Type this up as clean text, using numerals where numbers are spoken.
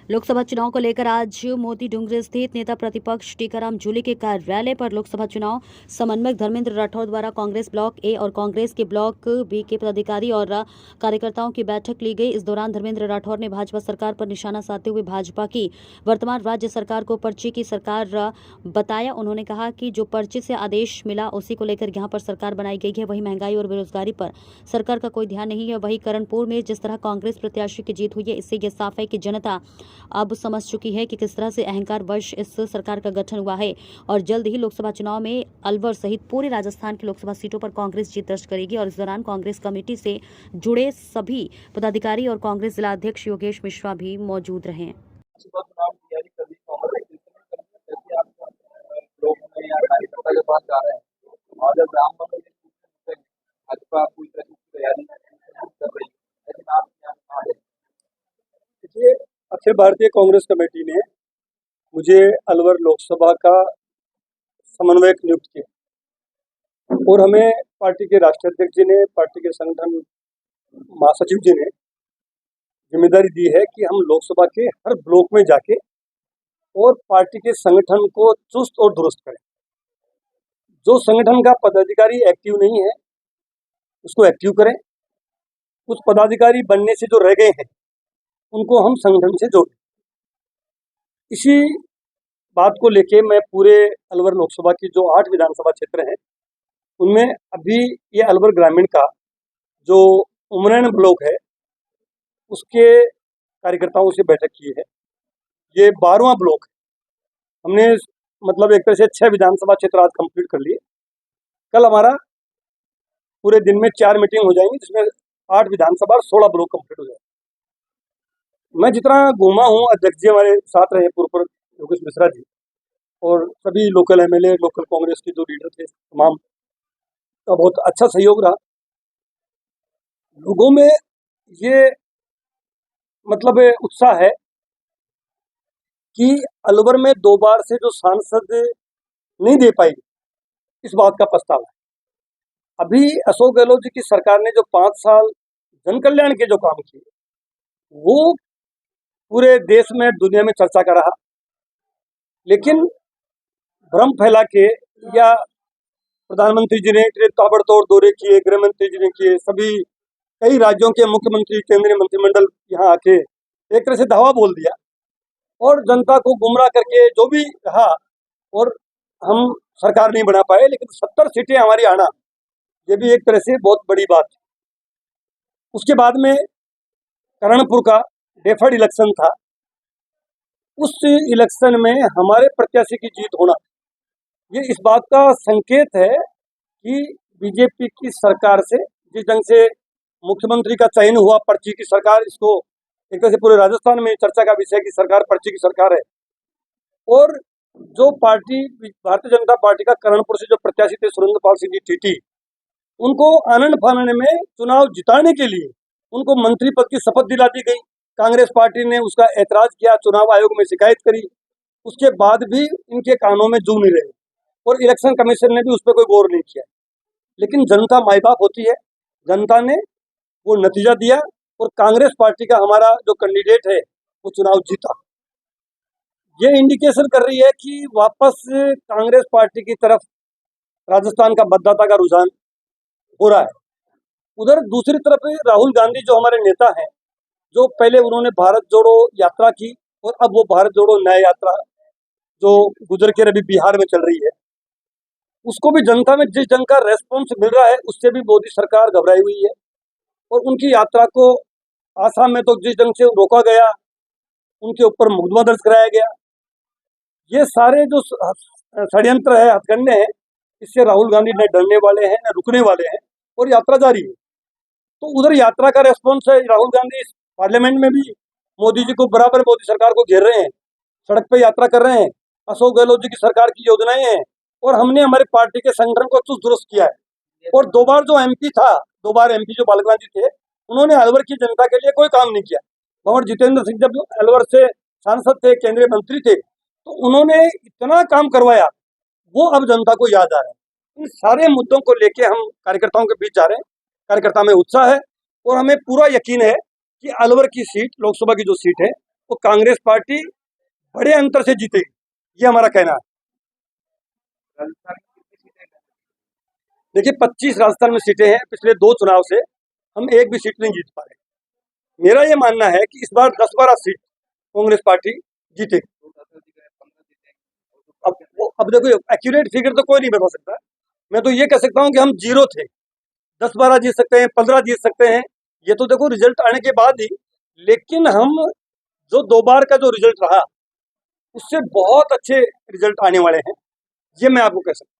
लोकसभा चुनाव को लेकर आज मोती डूंगरी स्थित नेता प्रतिपक्ष टीकाराम जूली के कार्यालय पर लोकसभा चुनाव समन्वयक धर्मेंद्र राठौर द्वारा कांग्रेस ब्लॉक ए और कांग्रेस के ब्लॉक बी के पदाधिकारी और कार्यकर्ताओं की बैठक ली गई। इस दौरान धर्मेंद्र राठौर ने भाजपा सरकार पर निशाना साधते हुए भाजपा की वर्तमान राज्य सरकार को पर्ची की सरकार बताया। उन्होंने कहा कि जो पर्ची से आदेश मिला उसी को लेकर यहाँ पर सरकार बनाई गई है। वही महंगाई और बेरोजगारी पर सरकार का कोई ध्यान नहीं है। वही करणपुर में जिस तरह कांग्रेस प्रत्याशी की जीत हुई है, इससे यह साफ है कि जनता अब समझ चुकी है कि किस तरह से अहंकार वश इस सरकार का गठन हुआ है और जल्द ही लोकसभा चुनाव में अलवर सहित पूरे राजस्थान की लोकसभा सीटों पर कांग्रेस जीत दर्ज करेगी। और इस दौरान कांग्रेस कमेटी से जुड़े सभी पदाधिकारी और कांग्रेस जिला अध्यक्ष योगेश मिश्रा भी मौजूद रहे। अखिल भारतीय कांग्रेस कमेटी ने मुझे अलवर लोकसभा का समन्वयक नियुक्त किया और हमें पार्टी के राष्ट्रीय अध्यक्ष जी ने, पार्टी के संगठन महासचिव जी ने जिम्मेदारी दी है कि हम लोकसभा के हर ब्लॉक में जाके और पार्टी के संगठन को चुस्त और दुरुस्त करें। जो संगठन का पदाधिकारी एक्टिव नहीं है उसको एक्टिव करें, कुछ पदाधिकारी बनने से जो रह गए हैं उनको हम संगठन से जोड़ें। इसी बात को लेके मैं पूरे अलवर लोकसभा की जो 8 विधानसभा क्षेत्र हैं उनमें अभी ये अलवर ग्रामीण का जो उमरैन ब्लॉक है उसके कार्यकर्ताओं से बैठक की है। ये 12वां ब्लॉक है। हमने मतलब एक तरह से 6 विधानसभा क्षेत्र आज कंप्लीट कर लिए। कल हमारा पूरे दिन में 4 मीटिंग हो जाएंगी जिसमें 8 विधानसभा और 16 ब्लॉक कंप्लीट हो जाएंगे। मैं जितना घूमा हूँ, अध्यक्ष जी हमारे साथ रहे पूर्व योगेश मिश्रा जी और सभी लोकल एमएलए, लोकल कांग्रेस के जो लीडर थे, तमाम का बहुत अच्छा सहयोग रहा। लोगों में ये मतलब उत्साह है कि अलवर में 2 बार से जो सांसद नहीं दे पाई, इस बात का पछतावा है। अभी अशोक गहलोत जी की सरकार ने जो 5 साल जन कल्याण के जो काम किए वो पूरे देश में, दुनिया में चर्चा का रहा। लेकिन भ्रम फैला के या प्रधानमंत्री जी ने ताबड़तोड़ दौरे किए, गृह मंत्री जी ने किए, सभी कई राज्यों के मुख्यमंत्री, केंद्रीय मंत्रिमंडल यहाँ आके एक तरह से धावा बोल दिया और जनता को गुमराह करके जो भी रहा और हम सरकार नहीं बना पाए। लेकिन 70 सीटें हमारी आना ये भी एक तरह से बहुत बड़ी बात है। उसके बाद में करणपुर का डेफर्ड इलेक्शन था, उस इलेक्शन में हमारे प्रत्याशी की जीत होना ये इस बात का संकेत है कि बीजेपी की सरकार से जिस ढंग से मुख्यमंत्री का चयन हुआ, पर्ची की सरकार, इसको एक तरह से पूरे राजस्थान में चर्चा का विषय की सरकार पर्ची की सरकार है। और जो पार्टी भारतीय जनता पार्टी का करणपुर से जो प्रत्याशी थे सुरेंद्रपाल सिंह जी टीटी, उनको आनंद फानन में चुनाव जिताने के लिए उनको मंत्री पद की शपथ दिला दी गई। कांग्रेस पार्टी ने उसका ऐतराज किया, चुनाव आयोग में शिकायत करी, उसके बाद भी इनके कानों में जू नहीं रहे और इलेक्शन कमीशन ने भी उस पर कोई गौर नहीं किया। लेकिन जनता माई बाप होती है, जनता ने वो नतीजा दिया और कांग्रेस पार्टी का हमारा जो कैंडिडेट है वो चुनाव जीता। ये इंडिकेशन कर रही है कि वापस कांग्रेस पार्टी की तरफ राजस्थान का मतदाता का रुझान हो रहा है। उधर दूसरी तरफ राहुल गांधी जो हमारे नेता हैं, जो पहले उन्होंने भारत जोड़ो यात्रा की और अब वो भारत जोड़ो न्याय यात्रा जो गुजर के अभी बिहार में चल रही है, उसको भी जनता में जिस ढंग का रेस्पॉन्स मिल रहा है उससे भी मोदी सरकार घबराई हुई है। और उनकी यात्रा को आसाम में तो जिस ढंग से रोका गया, उनके ऊपर मुकदमा दर्ज कराया गया, ये सारे जो षड्यंत्र है, हथकंडे हैं, इससे राहुल गांधी न डरने वाले हैं न रुकने वाले हैं और यात्रा जारी है। तो उधर यात्रा का रेस्पॉन्स है, राहुल गांधी पार्लियामेंट में भी मोदी जी को बराबर, मोदी सरकार को घेर रहे हैं, सड़क पे यात्रा कर रहे हैं, अशोक गहलोत जी की सरकार की योजनाएं हैं और हमने हमारी पार्टी के संगठन को चुस्त दुरुस्त किया है। और 2 बार जो एमपी था, 2 बार एमपी जो बालकनाथ जी थे, उन्होंने अलवर की जनता के लिए कोई काम नहीं किया। भंवर जितेंद्र सिंह जब अलवर से सांसद थे, केंद्रीय मंत्री थे, तो उन्होंने इतना काम करवाया, वो अब जनता को याद आ रहा है। इन सारे मुद्दों को लेके हम कार्यकर्ताओं के बीच जा रहे हैं। कार्यकर्ता में उत्साह है और हमें पूरा यकीन है कि अलवर की सीट, लोकसभा की जो सीट है, वो कांग्रेस पार्टी बड़े अंतर से जीतेगी, ये हमारा कहना है। देखिए 25 राजस्थान में सीटें हैं, पिछले 2 चुनाव से हम एक भी सीट नहीं जीत पा रहे। मेरा ये मानना है कि इस बार 10-12 सीट कांग्रेस पार्टी जीतेगी। अब देखो एक्यूरेट फिगर तो कोई नहीं बता सकता, मैं तो ये कह सकता हूँ कि हम जीरो थे, 10-12 जीत सकते हैं, 15 जीत सकते हैं, ये तो देखो रिजल्ट आने के बाद ही। लेकिन हम जो 2 बार का जो रिजल्ट रहा, उससे बहुत अच्छे रिजल्ट आने वाले हैं, ये मैं आपको कह सकता हूँ।